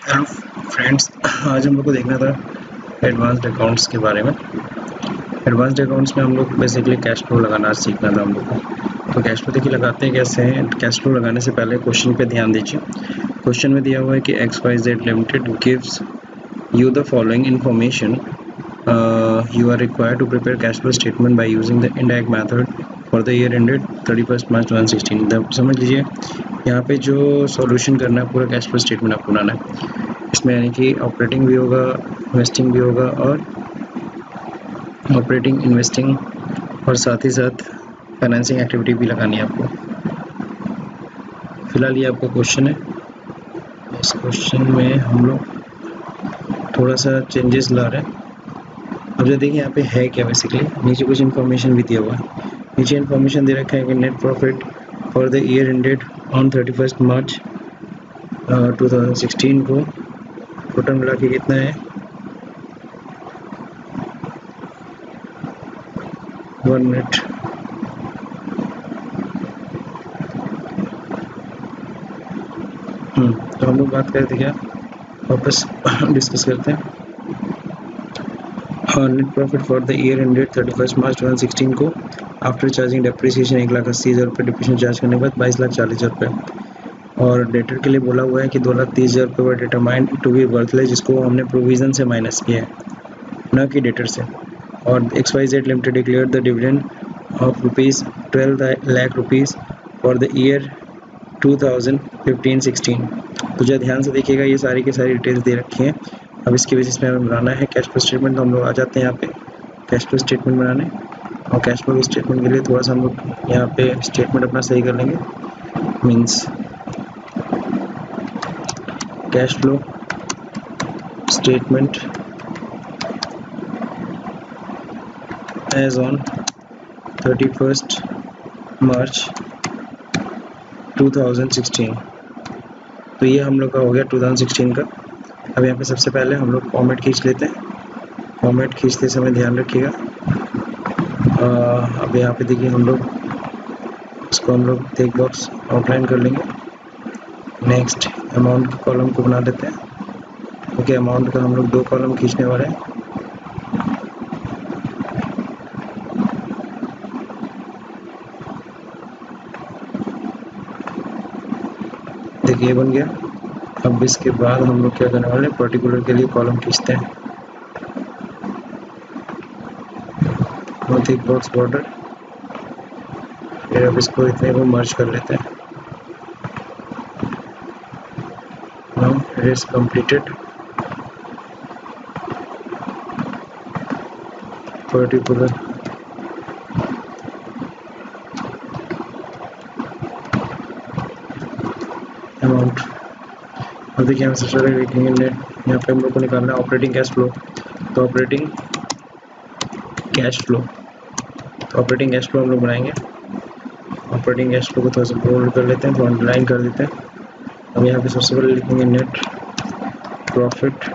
Hello friends, आज हम लोग को देखना था एडवांस्ड अकाउंट्स के बारे में। एडवांस्ड अकाउंट्स में हम लोग बेसिकली कैश फ्लो लगाना सीखना था हम लोग को। तो कैश फ्लो देखिए लगाते हैं कैसे हैं। कैश फ्लो लगाने से पहले क्वेश्चन पे ध्यान दीजिए। क्वेश्चन में दिया हुआ है कि XYZ limited gives you the following information. You are required to prepare cash flow statement by using the indirect method for the year ended 31st March 2016. समझ लीजिए यहाँ पे जो सॉल्यूशन करना है पूरा कैश फ्लो स्टेटमेंट आपको बनाना है। इसमें यानी कि ऑपरेटिंग भी होगा, इन्वेस्टिंग भी होगा और ऑपरेटिंग, इन्वेस्टिंग और साथ ही साथ फाइनेंसिंग एक्टिविटी भी लगानी है आपको। फिलहाल ये आपका क्वेश्चन है। इस क्वेश्चन में हम लोग थोड़ा सा चेंजेस ला रहे हैं। अब जो देखिए यहाँ पे है क्या, बेसिकली नीचे कुछ इन्फॉर्मेशन भी दिया हुआ है। नीचे इन्फॉर्मेशन दे रखा है कि net profit for the year ended on 31st March 2016 को टोटल मिला के कितना है, 1 मिनट। तो हम लोग बात करते क्या, वापस डिस्कस करते हैं। Net profit for the year ended 31st March 2016 को आफ्टर चार्जिंग डेप्रिसिएशन 1,80,000 रुपये डिप्रेशन चार्ज करने के बाद 22,40,000 रुपये। और डेटर के लिए बोला हुआ है कि 2,30,000 रुपये वर डिटरमाइंड टू बी वर्थलेस, जिसको हमने प्रोविज़न से माइनस किया है, न कि डेटर से। और XYZ limited declared the dividend of ₹12 lakh for the year 2015-16। तो जो ध्यान से देखिएगा ये सारी की सारी डिटेल्स दे रखी हैं। अब इसके बेसिस पे हमें बनाना है कैश फ्लो स्टेटमेंट। तो हम लोग आ जाते हैं यहाँ पे कैश फ्लो स्टेटमेंट बनाने। और कैश फ्लो स्टेटमेंट के लिए थोड़ा सा हम लोग यहाँ पे स्टेटमेंट अपना सही कर लेंगे। Means cash flow statement as on 31st March 2016। तो ये हम लोग का हो गया 2016 का। अब यहाँ पे सबसे पहले हम लोग फॉर्मेट खींच लेते हैं। फॉर्मेट खींचते समय ध्यान रखिएगा। अब यहाँ पे देखिए हम लोग इसको हम लोग टेक बॉक्स आउटलाइन कर लेंगे। नेक्स्ट अमाउंट के कॉलम को बना लेते हैं। ओके, अमाउंट का हम लोग 2 कॉलम खींचने वाले हैं। देखिए बन गया। अब इसके बाद हम लोग क्या करने वाले हैं, पर्टिकुलर के लिए कॉलम खींचते हैं। टेक बॉक्स बॉर्डर, फिर अब इसको इतने को मर्ज कर लेते हैं। Now it is completed. Particular amount. अब देखिए हम सबसे पहले लिखेंगे नेट। यहाँ पे हम लोग को निकालना है ऑपरेटिंग कैश फ्लो। तो ऑपरेटिंग कैश फ्लो, तो ऑपरेटिंग कैश फ्लो हम लोग बनाएंगे। ऑपरेटिंग कैश फ्लो को थोड़ा सा बोल्ड कर लेते हैं, तो अंडरलाइन कर देते हैं। अब यहाँ पे सबसे पहले लिखेंगे net profit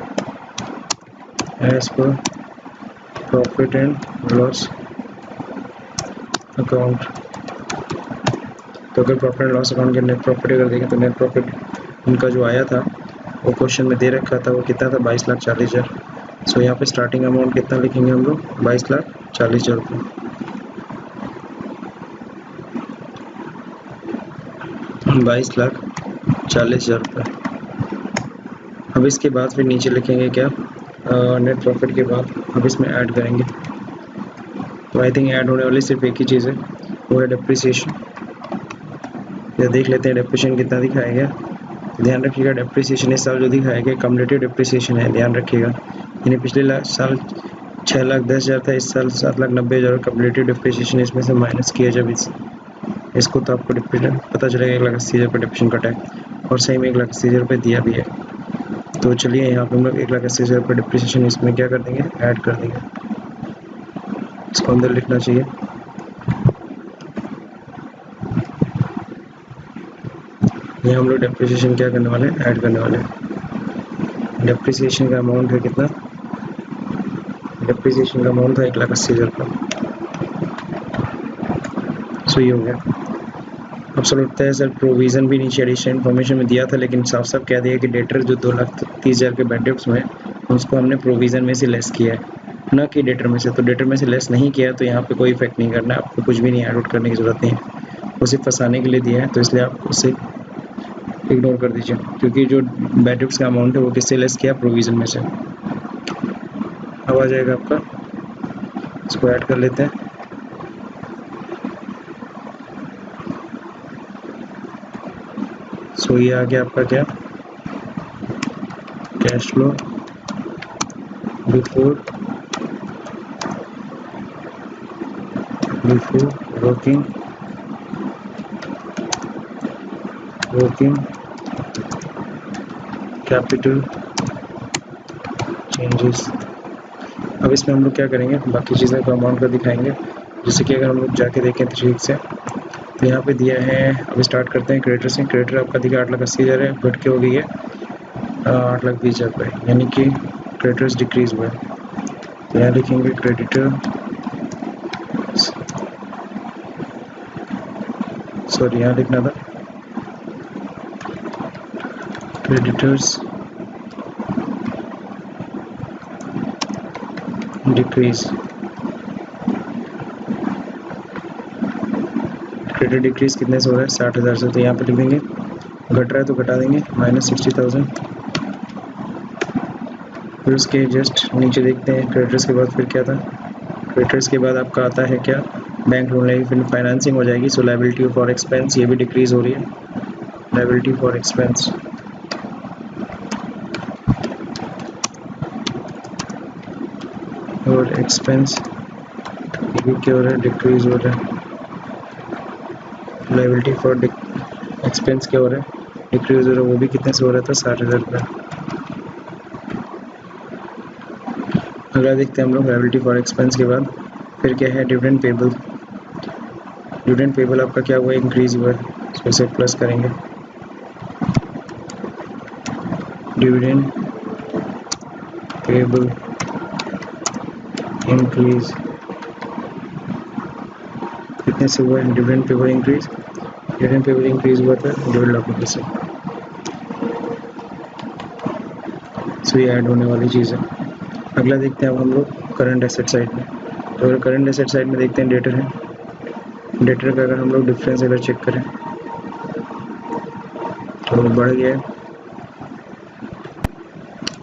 as per profit and loss account. तो अगर प्रॉफिट एंड लॉस अकाउंट के नेट प्रॉफिट अगर देखें तो नेट प्रॉफिट उनका जो आया था वो क्वेश्चन में दे रखा था, वो कितना था, 22,40,000। सो यहाँ पे स्टार्टिंग अमाउंट कितना लिखेंगे हम लोग, 22,40,000 रुपये। 22,40,000 रुपये। अब इसके बाद फिर नीचे लिखेंगे क्या, नेट प्रॉफिट के बाद अब इसमें ऐड करेंगे। तो आई थिंक ऐड होने वाली सिर्फ एक ही चीज़ है, वो है डेप्रिसिएशन। या देख लेते हैं डेप्रिसिएशन कितना दिखाया गया। ध्यान रखिएगा डेप्रिसिएशन इस साल जो दिखाया गया कम्युलेटिव डेप्रिसिएशन है, ध्यान रखिएगा। यानी पिछले साल 6,10,000 था, इस साल 7,90,000 कम्युलेटिव डेप्रिसिएशन इसमें से माइनस किया जब इसको तो आपको डिप्रेशन पता चलेगा 1,80,000 रुपये डिप्रेशन कटा है। और सही में 1,80,000 रुपये दिया भी है। तो चलिए यहाँ पे हम लोग 1,80,000 रुपये डिप्रिसिएशन इसमें क्या कर देंगे, ऐड कर देंगे। इसको अंदर लिखना चाहिए। ये हम लोग डेप्रिसिएशन क्या करने वाले हैं, ऐड करने वाले हैं। डेप्रिसिएशन का अमाउंट है कितना, डेप्रिसिएशन का अमाउंट था 1,80,000 रुपये। सो ये हो गया। अब क्वेश्चन उठता है सर प्रोविज़न भी नीचे एडिशनल इन्फॉर्मेशन में दिया था, लेकिन साफ साफ कह दिया कि डेटर जो 2,30,000 के बैड डेट्स में उसको हमने प्रोविज़न में से लेस किया है, ना कि डेटर में से। तो डेटर में से लेस नहीं किया तो यहाँ पे कोई इफेक्ट नहीं करना है, आपको कुछ भी नहीं ऐड आउट करने की ज़रूरत नहीं है, वो सिर्फ फंसाने के लिए दिया है, तो इसलिए आप उसे इग्नोर कर दीजिए, क्योंकि जो बैड डेट्स का अमाउंट है वो किससे लेस किया, प्रोविज़न में से। अब आ जाएगा आपका, इसको ऐड कर लेते हैं। सो ये आ गया आपका क्या, cash flow before working capital changes. अब इसमें हम लोग क्या करेंगे, बाकी चीज़ें को अमाउंट का दिखाएंगे। जैसे कि अगर हम लोग जाके देखें ठीक से, तो यहाँ पे दिया है, अब स्टार्ट करते हैं क्रेडिटर से। क्रेडिटर आपका दिखा 8,80,000 है, घट के हो गई है 8,20,000 रुपये, यानी कि क्रेडिटर्स डिक्रीज हुआ है। तो यहाँ लिखेंगे क्रेडिटर, सॉरी यहाँ लिखना था क्रेडिटर्स डिक्रीज, क्रेडिट डिक्रीज कितने से हो रहा है, 60,000 से। तो यहाँ पे लिख देंगे, घट रहा है तो घटा देंगे -60,000। फिर उसके जस्ट नीचे देखते हैं क्रेडिटर्स के बाद फिर क्या था। क्रेडिटर्स के बाद आपका आता है क्या, बैंक लोन लेगी, फिर फाइनेंसिंग हो जाएगी। सो लायबिलिटी फॉर एक्सपेंस ये भी डिक्रीज हो रही है, लायबिलिटी फॉर एक्सपेंस और एक्सपेंस ये भी क्या हो रहा है, डिक्रीज हो रहा है। लायबिलिटी फॉर एक्सपेंस क्या हो रहा है, डिक्रीज हो रहा है, वो भी कितने से हो रहा था, 60,000 रुपये। अगला देखते हैं हम लोग लायबिलिटी फॉर एक्सपेंस के बाद फिर क्या है, डिविडेंड पेबल। डिविडेंड पेबल आपका क्या हुआ है, इंक्रीज हुआ है, इसमें से प्लस करेंगे डिविडेंड पेबल इंक्रीज, कितने से हुआ है dividend payable increase, dividend payable increase हुआ था 1.5 लाख रुपये से। सो ये ऐड होने वाली चीज़ है। अगला देखते हैं अब हम लोग करंट एसेट साइड में। तो अगर करंट एसेट साइड में देखते हैं डेटर है, डेटर का अगर हम लोग डिफरेंस अगर चेक करें तो बढ़ गया है,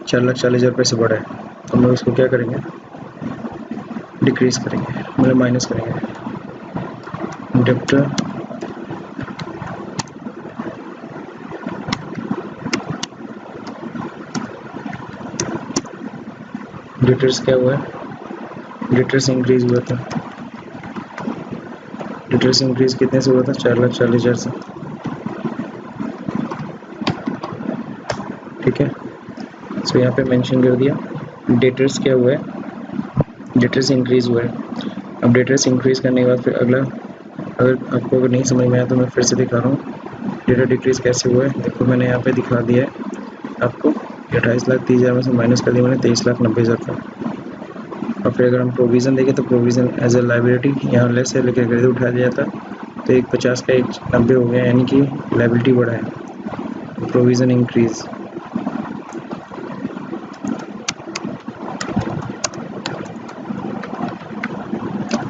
4,40,000 रुपये से बढ़ा है। तो हम लोग इसको क्या करेंगे, डिक्रीज करेंगे, मतलब माइनस करेंगे। डेप्टर डेटर्स क्या हुआ है, डेटर्स इंक्रीज हुआ था, डेटर्स इंक्रीज कितने से हुआ था, 4,40,000 से। ठीक है, सो यहाँ पे मेंशन कर दिया डेटर्स क्या हुआ है, डेटर्स इंक्रीज हुआ है। अब डेटर्स इंक्रीज करने के बाद फिर अगला, अगर आपको अगर नहीं समझ में आया तो मैं फिर से दिखा रहा हूँ डेटा डिक्रीज कैसे हुआ है। देखो मैंने यहाँ पे दिखा दिया है आपको, 28,30,000 में से माइनस कर दिया मैंने 23,90,000 का। और फिर अगर हम प्रोविज़न देखें तो प्रोविज़न एज ए लाइबिलिटी यहाँ लेस है, लेकिन अगर उठा दिया था तो एक 50 का एक 90 हो गया, यानी कि लाइबिलिटी बढ़ा है, प्रोविज़न इंक्रीज।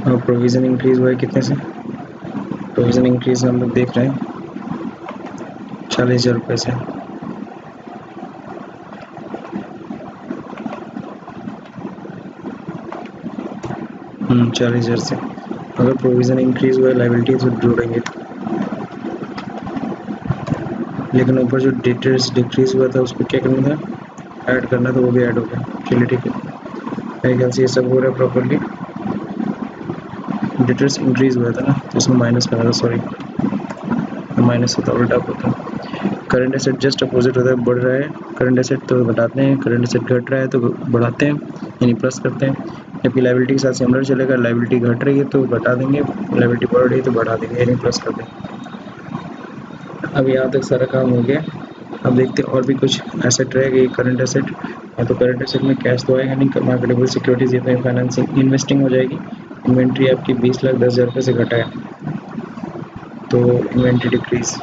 और प्रोविज़न इंक्रीज हुआ है कितने से, प्रोविज़न इंक्रीज हम लोग देख रहे हैं 40,000 रुपये से। 40,000 से। अगर प्रोविज़न इंक्रीज हुआ है लाइबिलिटी तो जोड़ेंगे, लेकिन ऊपर जो डेटर्स डिक्रीज हुआ था उसको क्या करना था, ऐड करना था, वो भी ऐड हो गया। चलिए ठीक है, मेरे ख्याल से ये सब हो रहा है प्रॉपरली। डेटर्स इंक्रीज हुआ था ना, तो इसमें माइनस करना था, सॉरी माइनस होता उल्टा होता है। करंट एसेट जस्ट अपोजिट होता है, बढ़ रहा है करंट एसेट तो घटाते हैं, करंट एसेट घट रहा है तो बढ़ाते हैं, यानी प्लस करते हैं। जबकि लाइबिलिटी के साथ सिमिलर चलेगा, लाइबिलिटी घट रही है तो घटा देंगे, लाइबिलिटी बढ़ रही है तो बढ़ा देंगे, यानी प्लस कर देंगे। अब यहाँ तक सारा काम हो गया। अब देखते हैं और भी कुछ एसेट रहेगा, करंट एसेट। तो करंट एसेट में कैश तो आएगा नहीं, मार्केटेबल सिक्योरिटीज ये फाइनेंसिंग इन्वेस्टिंग हो जाएगी। इन्वेंट्री आपकी 20,10,000 रुपये से घटा है, तो इन्वेंट्री डिक्रीज,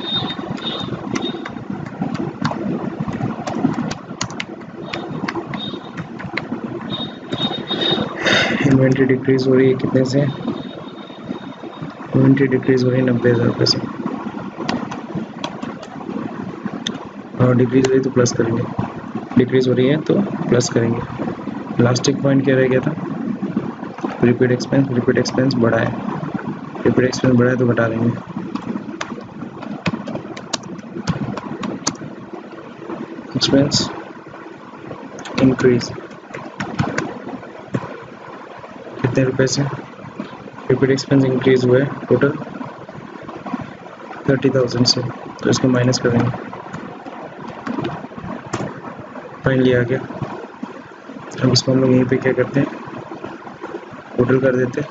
इन्वेंट्री डिक्रीज हो रही है कितने से, इन्वेंट्री डिक्रीज हो रही है 90,000 रुपये से, और डिक्रीज हो रही तो प्लस करेंगे, डिक्रीज हो रही है तो प्लस करेंगे। लास्ट एक पॉइंट क्या रह गया था, प्रीपेड एक्सपेंस, प्रीपेड एक्सपेंस बढ़ा है, प्रीपेड एक्सपेंस बढ़ा है तो घटा देंगे। एक्सपेंस इंक्रीज कितने रुपए से, प्रीपेड एक्सपेंस इंक्रीज हुआ है टोटल 30,000 से, तो इसको माइनस करेंगे, फाइनली आ गया। अब इसको हम लोग यहीं पे क्या करते हैं, टोटल कर देते हैं,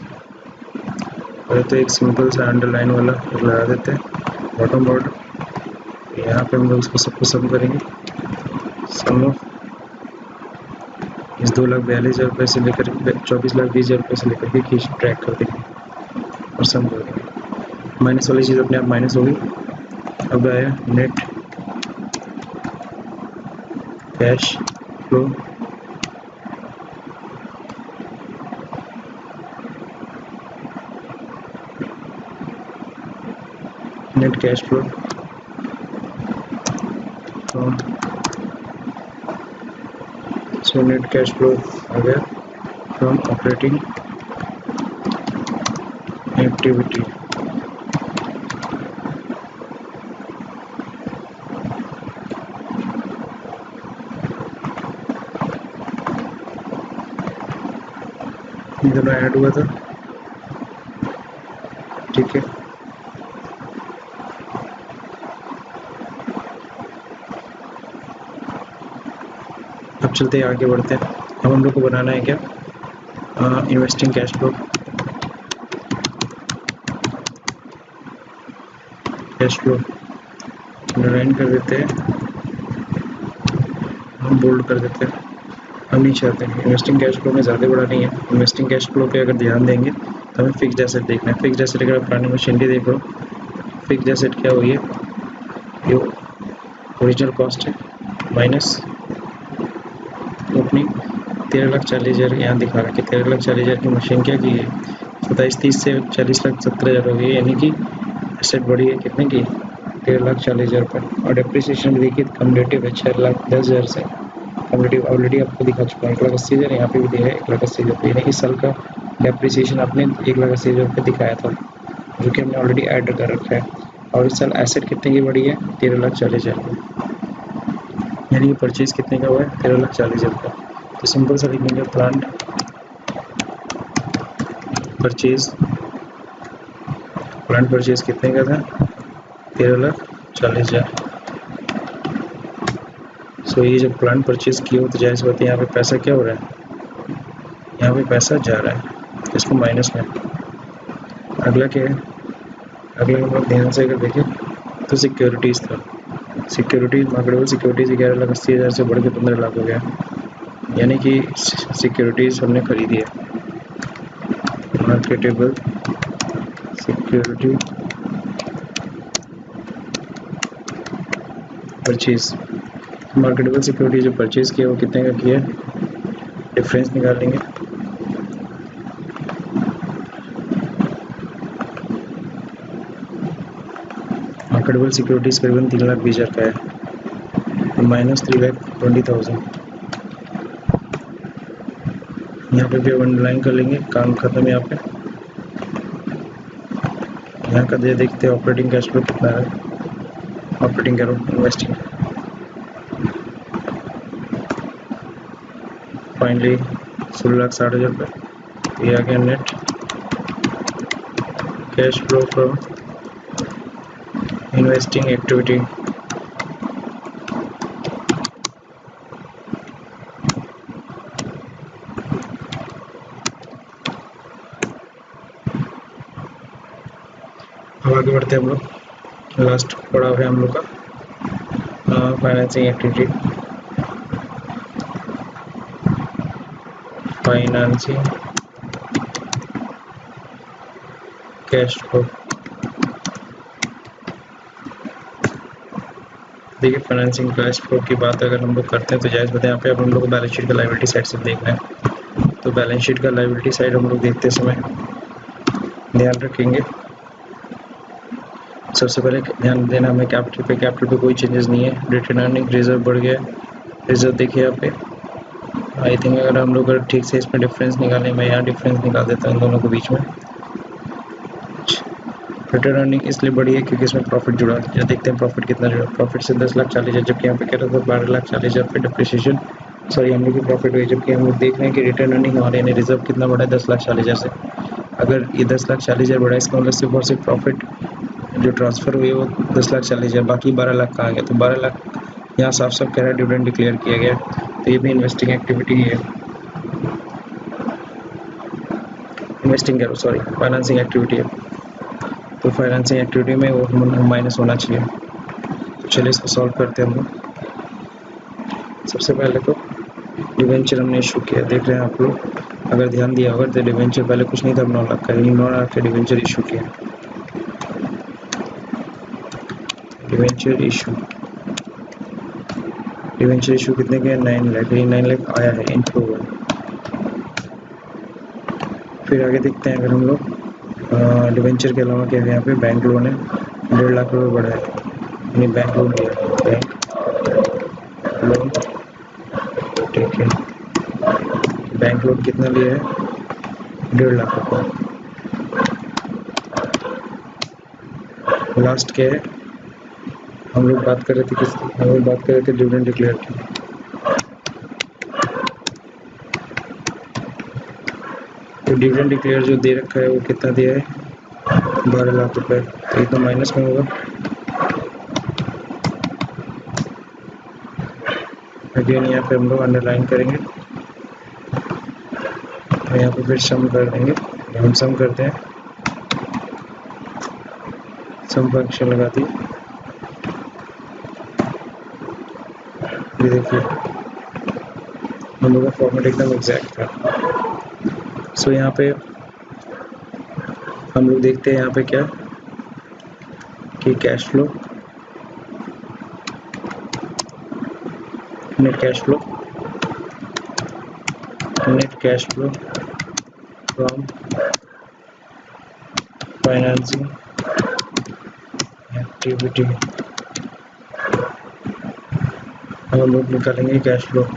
और तो एक सिंपल सा अंडरलाइन वाला लगा देते हैं बॉटम बॉर्डर, यहाँ पे हम लोग इसको सबको सम करेंगे, सम ऑफ इस 2,42,000 रुपये से लेकर 24,20,000 रुपये से लेकर के खींच ट्रैक कर देंगे और सम कर देंगे। माइनस वाली चीज़ अपने आप माइनस होगी। अब आया net cash flow, net cash flow from, so net cash flow आ गया फ्रॉम ऑपरेटिंग एक्टिविटी, दोनों ऐड हुआ था, ठीक है। अब चलते हैं आगे बढ़ते हैं। अब हम लोग को बनाना है क्या, investing cash flow, cash flow underline कर देते हैं, हम बोल्ड कर देते हैं, हम नहीं चाहते हैं इन्वेस्टिंग कैश फ्लो में ज़्यादा बड़ा नहीं है। इन्वेस्टिंग कैश फ्लो पे अगर ध्यान देंगे तो हमें फिक्स्ड एसेट देखना है। फिक्स्ड एसेट अगर पुरानी मशीनरी देख लो, फिक्स्ड एसेट क्या हुई है, ये ओरिजिनल कॉस्ट है माइनस ओपनिंग 13,40,000, यहाँ दिखा रहा है कि 13,40,000 की मशीन क्या की है, 27,30 से 40,70,000 हो गई, यानी कि एसेट बढ़ी है कितने की, 13,40,000 रुपये। और डेप्रिसिएशन भी देखिए कम्युलेटिव है 6,10,000 से, कम्युलेटिव ऑलरेडी आपको दिखा चुका है 1,80,000, यहाँ पे भी दिया है 1,80,000, यानी कि साल का डेप्रिसिएशन आपने 1,80,000 रुपये दिखाया था, जो कि हमने ऑलरेडी ऐड कर रखा है। और इस साल एसेट कितने की बढ़ी है, 13,40,000 की, यानी कि परचेज कितने का हुआ है, 13,40,000 का। तो सिंपल सा लिखेंगे प्लांट परचेज, प्लांट परचेज कितने का था, 13,40,000। सो ये जब प्लांट परचेज किया हो तो जाहिर सी बात है यहाँ पे पैसा क्या हो रहा है, यहाँ पे पैसा जा रहा है, इसको माइनस में। अगला क्या है, अगला हम लोग ध्यान से अगर देखें तो सिक्योरिटीज़ था, सिक्योरिटीज़ मार्केटेबल सिक्योरिटीज़ 11,80,000 से बढ़ के 15 लाख हो गया, यानी कि सिक्योरिटीज़ हमने खरीदी है। Marketable security purchase, marketable security जो परचेज किया वो कितने का किया, डिफरेंस निकाल लेंगे, मार्केटेबल सिक्योरिटीज़ करीबन 3,20,000 का है, माइनस 3,20,000, यहाँ पे भी अंडरलाइन कर लेंगे, काम खत्म। यहाँ पे यहाँ का दे देखते हैं ऑपरेटिंग कैश फ्लो कितना है, ऑपरेटिंग करो इन्वेस्टिंग, फाइनली 16,60,000 रुपये, ये आ गया net cash flow from investing activity. अब आगे बढ़ते हैं हम लोग, लास्ट पड़ा है हम लोग का financing activity, financing cash flow, देखिए फाइनेंसिंग कैश फ्लो की बात अगर हम लोग करते हैं तो जायज़ बताएं, यहाँ पे अब हम लोग को बैलेंस शीट का लायबिलिटी साइड से देखना है। तो बैलेंस शीट का लायबिलिटी साइड हम लोग देखते समय ध्यान रखेंगे, सबसे पहले ध्यान देना हमें कैपिटल पे कोई चेंजेस नहीं है। रिटर्न अर्निंग रिजर्व बढ़ गया, रिजर्व देखिए यहाँ पे। आई थिंक अगर हम लोग ठीक से इसमें डिफरेंस निकालें, मैं यहाँ डिफरेंस निकाल देता हूँ इन दोनों के बीच में। रिटर्न अर्निंग इसलिए बढ़ी है क्योंकि इसमें प्रॉफिट जुड़ा है। या देखते हैं प्रॉफिट कितना जुड़ा, प्रॉफिट से 10,40,000, जबकि यहाँ पे कह रहा था 12,40,000 पे डिप्रिसिएशन सॉरी हम लोग की प्रॉफिट हुई, जबकि हम लोग देख रहे हैं कि रिटर्न अर्निंग हमारे यानी रिजर्व कितना बढ़ा है 10,40,000 से। अगर ये 10,40,000 बढ़ा है इसका मतलब सिर्फ और सिर्फ प्रॉफिट जो ट्रांसफ़र हुई है वो 10,40,000, बाकी 12 लाख कहाँ गया, तो 12 लाख यहाँ साफ साफ कह रहा है डिविडेंड डिक्लेयर किया गया। तो ये भी इन्वेस्टिंग एक्टिविटी ही है, इन्वेस्टिंग करो सॉरी फाइनेंसिंग एक्टिविटी है। तो फाइनेंसिंग एक्टिविटी में वो माइनस होना चाहिए। तो चलिए इसको सॉल्व करते हैं हम लोग। सबसे पहले तो डिवेंचर हमने इशू किया, देख रहे हैं आप लोग, अगर ध्यान दिया होगा तो डिवेंचर पहले कुछ नहीं था, 9 लाख का, 9 लाख का डिवेंचर इशू किया। डिवेंचर इशू कितने के, 9 लाख, 9 लाख आया है, इनफ्लो हुआ। फिर आगे देखते हैं अगर हम लोग डिवेंचर के अलावा क्या है, यहाँ पे बैंक लोन है 1.5 लाख रुपये बढ़ा है, यानी बैंक लोन लिया, बैंक लोन ठीक है। बैंक लोन कितना लिया है, 1.5 लाख रुपये। लास्ट क्या है, हम लोग बात कर रहे थे हम लोग बात कर रहे थे डिविडेंड डिक्लेयर की। तो डिविडेंड डिक्लेयर जो दे रखा है वो कितना दिया है, 12 लाख रुपये, तो ये तो माइनस में होगा। अगेन यहाँ पे हम लोग अंडरलाइन करेंगे और यहाँ पे फिर सम कर देंगे। हम सम करते हैं, सम फंक्शन लगा दी, ये देखिए हम लोग का फॉर्मेट एकदम एग्जैक्ट था। सो यहाँ पे हम लोग देखते हैं यहाँ पे क्या कि cash flow, net cash flow from financing activity, हम लोग निकालेंगे cash flow,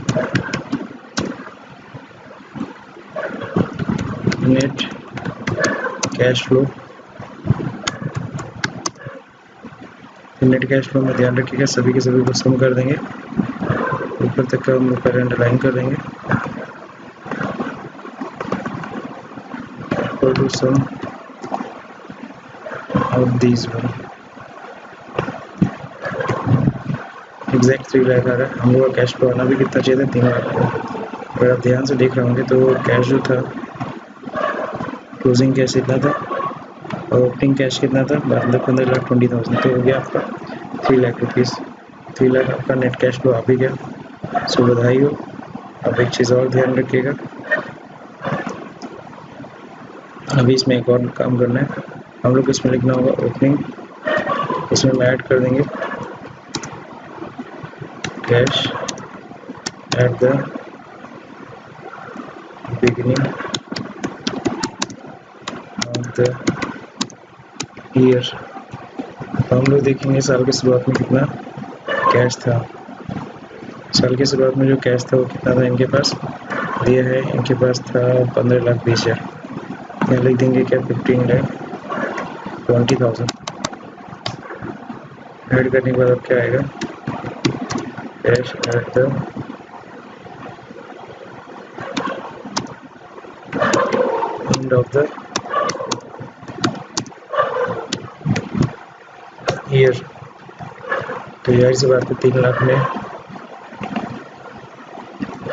net cash flow. Net cash flow में ध्यान रखिएगा सभी के सभी को सम कर देंगे, ऊपर तक का हम लोग पहले अंडरलाइन कर देंगे, to sum of these one exact 3 lakh आ रहा है। हम लोग का कैश फ्लो आना भी कितना चाहिए था, 3 लाख को। अगर आप ध्यान से देख रहे होंगे तो कैश जो था, क्लोजिंग कैश कितना था और ओपनिंग कैश कितना था, 15,20,000, तो हो गया आपका 3 लाख रुपीज़। 3 लाख आपका नेट कैश फ्लो आ भी गया, सो बधाई हो। अब एक चीज़ और ध्यान रखिएगा, अभी इसमें एक और काम करना है, हम लोग इसमें लिखना होगा ओपनिंग, इसमें हम ऐड कर देंगे cash at the beginning of the year. तो हम लोग देखेंगे साल की शुरुआत में कितना कैश था, साल की शुरुआत में जो कैश था वो कितना था इनके पास दिया है, इनके पास था 15,20,000, यहाँ लिख देंगे क्या 15,20,000। ऐड करने के बाद अब क्या आएगा, cash at the end of the year. तो यार से बात है 3 लाख में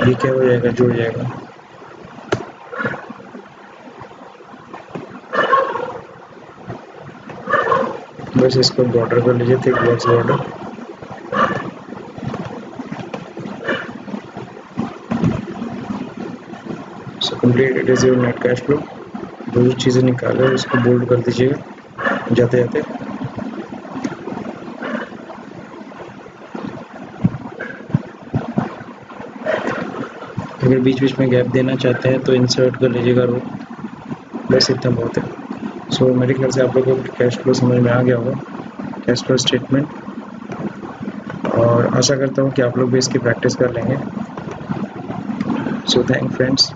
ये क्या हो जाएगा, जुड़ जाएगा। बस इसको बॉर्डर कर लीजिए, thick box border. So complete it is your net cash flow. जो चीज़ें निकाले उसको बोल्ड कर दीजिएगा जाते जाते। अगर बीच बीच में गैप देना चाहते हैं तो इंसर्ट कर लीजिएगा रो, बस इतना बहुत है। सो मेरे ख्याल से आप लोगों को कैश फ्लो समझ में आ गया होगा, कैश फ्लो स्टेटमेंट, और आशा करता हूँ कि आप लोग भी इसकी प्रैक्टिस कर लेंगे। So thank friends.